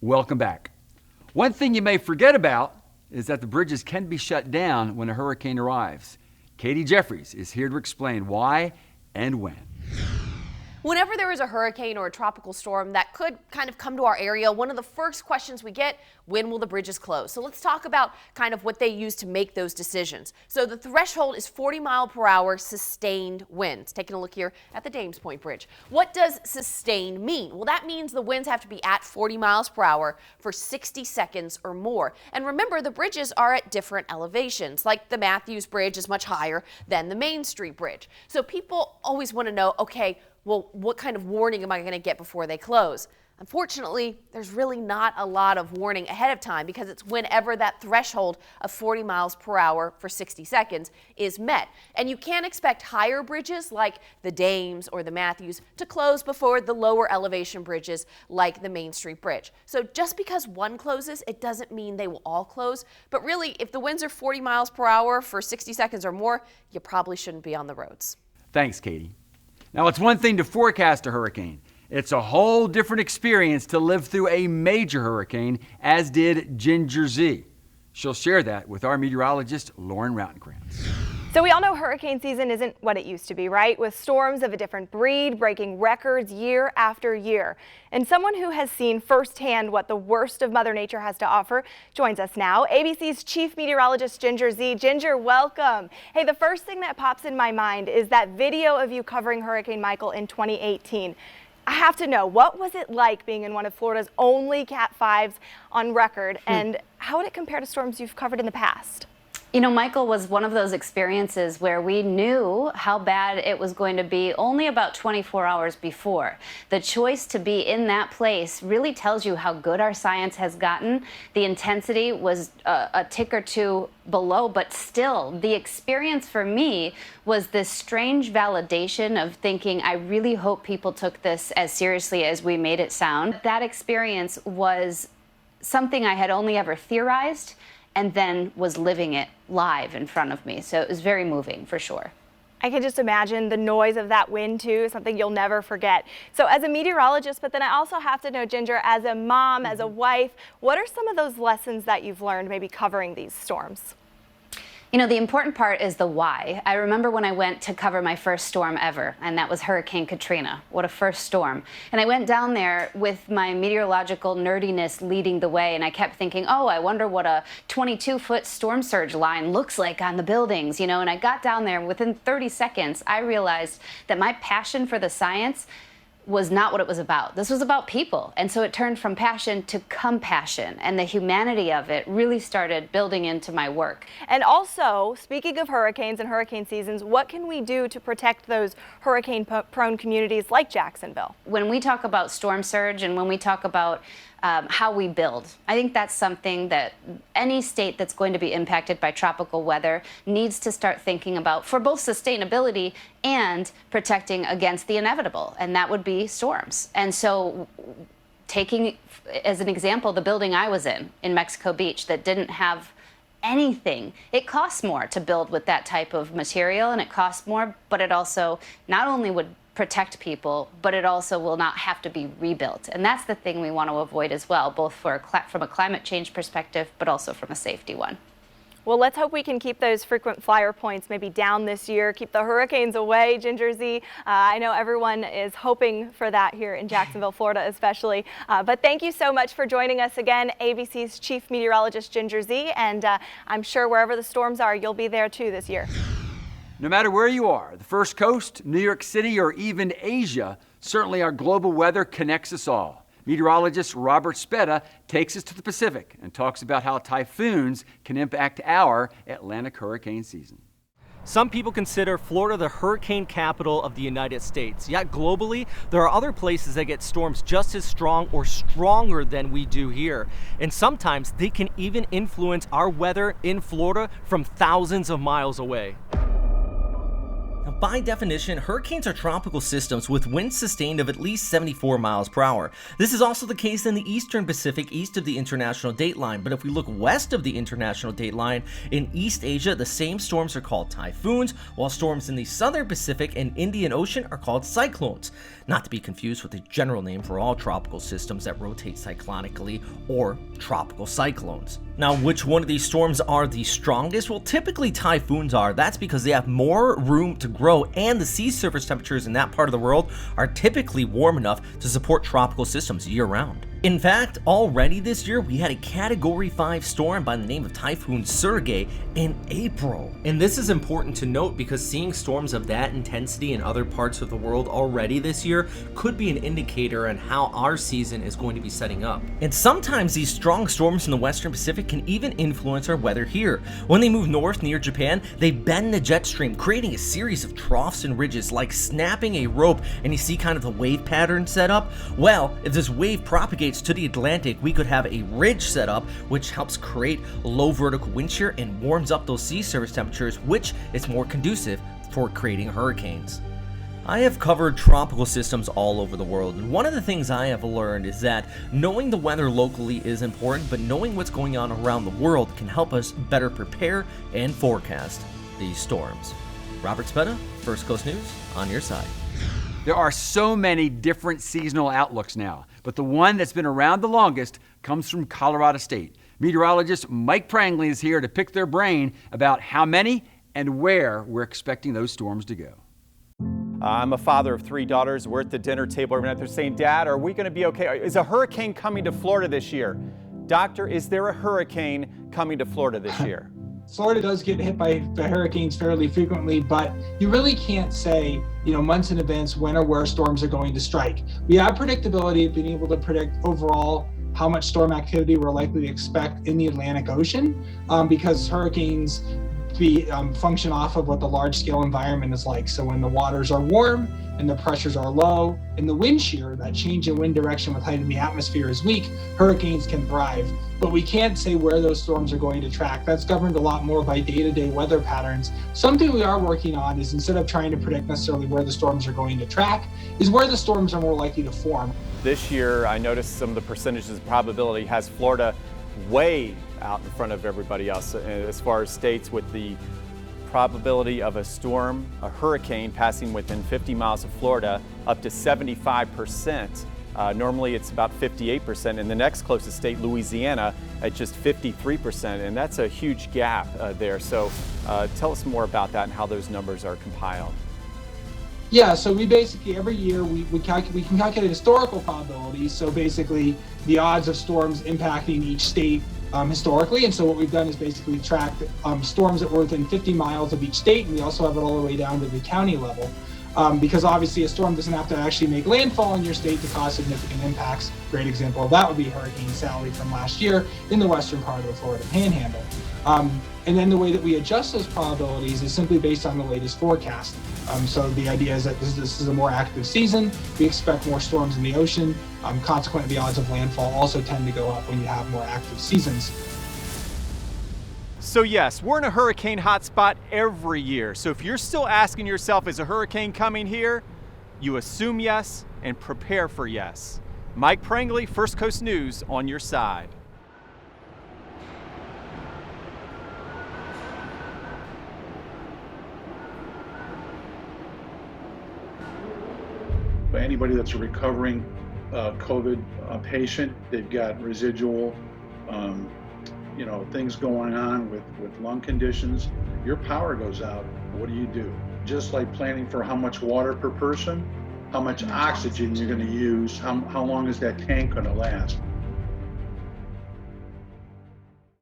Welcome back. One thing you may forget about is that the bridges can be shut down when a hurricane arrives. Katie Jeffries is here to explain why and when. Whenever there is a hurricane or a tropical storm that could kind of come to our area, one of the first questions we get, when will the bridges close? So let's talk about kind of what they use to make those decisions. So the threshold is 40-mile-per-hour sustained winds. Taking a look here at the Dames Point Bridge. What does sustained mean? Well, that means the winds have to be at 40 miles per hour for 60 seconds or more. And remember, the bridges are at different elevations, like the Matthews Bridge is much higher than the Main Street Bridge. So people always want to know, okay, well, what kind of warning am I going to get before they close? Unfortunately, there's really not a lot of warning ahead of time because it's whenever that threshold of 40 miles per hour for 60 seconds is met. And you can't expect higher bridges like the Dames or the Matthews to close before the lower elevation bridges like the Main Street Bridge. So just because one closes, it doesn't mean they will all close. But really, if the winds are 40 miles per hour for 60 seconds or more, you probably shouldn't be on the roads. Thanks, Katie. Now, it's one thing to forecast a hurricane. It's a whole different experience to live through a major hurricane, as did Ginger Zee. She'll share that with our meteorologist, Lauren Rautenkrantz. So we all know hurricane season isn't what it used to be, right? With storms of a different breed breaking records year after year. And someone who has seen firsthand what the worst of Mother Nature has to offer joins us now, ABC's chief meteorologist, Ginger Zee. Ginger, welcome. Hey, the first thing that pops in my mind is that video of you covering Hurricane Michael in 2018. I have to know, what was it like being in one of Florida's only Cat 5s on record, and how would it compare to storms you've covered in the past? You know, Michael was one of those experiences where we knew how bad it was going to be only about 24 hours before. The choice to be in that place really tells you how good our science has gotten. The intensity was a tick or two below, but still, the experience for me was this strange validation of thinking, I really hope people took this as seriously as we made it sound. That experience was something I had only ever theorized, and then was living it live in front of me. So it was very moving, for sure. I can just imagine the noise of that wind, too, something you'll never forget. So as a meteorologist, but then I also have to know, Ginger, as a mom, as a wife, what are some of those lessons that you've learned maybe covering these storms? You know, the important part is the why. I remember when I went to cover my first storm ever, and that was Hurricane Katrina. What a first storm. And I went down there with my meteorological nerdiness leading the way, and I kept thinking, oh, I wonder what a 22-foot storm surge line looks like on the buildings, you know, and I got down there, and within 30 seconds, I realized that my passion for the science was not what it was about. This was about people. And so it turned from passion to compassion, and the humanity of it really started building into my work. And also, speaking of hurricanes and hurricane seasons, what can we do to protect those hurricane-prone communities like Jacksonville? When we talk about storm surge and when we talk about how we build, I think that's something that any state that's going to be impacted by tropical weather needs to start thinking about for both sustainability and protecting against the inevitable, and that would be storms. And so taking as an example the building I was in Mexico Beach that didn't have anything. It costs more to build with that type of material, and it costs more, but it also not only would protect people, but it also will not have to be rebuilt. And that's the thing we want to avoid as well, both from a climate change perspective, but also from a safety one. Well, let's hope we can keep those frequent flyer points maybe down this year, keep the hurricanes away, Ginger Zee. I know everyone is hoping for that here in Jacksonville, Florida especially. But thank you so much for joining us again, ABC's chief meteorologist, Ginger Zee. And I'm sure wherever the storms are, you'll be there too this year. No matter where you are, the First Coast, New York City, or even Asia, certainly our global weather connects us all. Meteorologist Robert Speta takes us to the Pacific and talks about how typhoons can impact our Atlantic hurricane season. Some people consider Florida the hurricane capital of the United States. Yet globally, there are other places that get storms just as strong or stronger than we do here. And sometimes they can even influence our weather in Florida from thousands of miles away. Now, by definition, hurricanes are tropical systems with winds sustained of at least 74 miles per hour. This is also the case in the eastern Pacific, east of the international dateline. But if we look west of the international dateline, in East Asia, the same storms are called typhoons, while storms in the southern Pacific and Indian Ocean are called cyclones. Not to be confused with the general name for all tropical systems that rotate cyclonically, or tropical cyclones. Now, which one of these storms are the strongest? Well, typically typhoons are. That's because they have more room to grow, and the sea surface temperatures in that part of the world are typically warm enough to support tropical systems year-round. In fact, already this year, we had a Category 5 storm by the name of Typhoon Sergei in April. And this is important to note because seeing storms of that intensity in other parts of the world already this year could be an indicator on how our season is going to be setting up. And sometimes these strong storms in the Western Pacific can even influence our weather here. When they move north near Japan, they bend the jet stream, creating a series of troughs and ridges like snapping a rope, and you see kind of the wave pattern set up. Well, if this wave propagates to the Atlantic, we could have a ridge set up, which helps create low vertical wind shear and warms up those sea surface temperatures, which is more conducive for creating hurricanes. I have covered tropical systems all over the world, and one of the things I have learned is that knowing the weather locally is important, but knowing what's going on around the world can help us better prepare and forecast these storms. Robert Spetta, First Coast News, on your side. There are so many different seasonal outlooks now, but the one that's been around the longest comes from Colorado State. Meteorologist Mike Prangley is here to pick their brain about how many and where we're expecting those storms to go. I'm a father of 3 daughters. We're at the dinner table every night. They're saying, Dad, are we going to be okay? Is a hurricane coming to Florida this year? Doctor, is there a hurricane coming to Florida this year? Florida does get hit by hurricanes fairly frequently, but you really can't say, months in advance when or where storms are going to strike. We have predictability of being able to predict overall how much storm activity we're likely to expect in the Atlantic Ocean, because hurricanes function off of what the large-scale environment is like. So when the waters are warm and the pressures are low and the wind shear, that change in wind direction with height in the atmosphere, is weak, hurricanes can thrive. But we can't say where those storms are going to track. That's governed a lot more by day-to-day weather patterns. Something we are working on is, instead of trying to predict necessarily where the storms are going to track, is where the storms are more likely to form. This year, I noticed some of the percentages of probability has Florida way out in front of everybody else as far as states with the probability of a storm, a hurricane passing within 50 miles of Florida, up to 75%. Normally it's about 58%, and the next closest state, Louisiana, at just 53%, and that's a huge gap there. So tell us more about that and how those numbers are compiled. Yeah, so we basically, every year, we can calculate historical probabilities, so basically the odds of storms impacting each state historically. And so what we've done is basically tracked storms that were within 50 miles of each state, and we also have it all the way down to the county level. Because obviously a storm doesn't have to actually make landfall in your state to cause significant impacts. Great example of that would be Hurricane Sally from last year in the western part of the Florida Panhandle. And then the way that we adjust those probabilities is simply based on the latest forecast. So the idea is that this is a more active season. We expect more storms in the ocean. Consequently, the odds of landfall also tend to go up when you have more active seasons. So yes, we're in a hurricane hotspot every year. So if you're still asking yourself, is a hurricane coming here? You assume yes and prepare for yes. Mike Prangley, First Coast News, on your side. But anybody that's a recovering COVID patient, they've got residual things going on with lung conditions. Your power goes out, what do? Just like planning for how much water per person, how much oxygen you're going to use, how long is that tank going to last.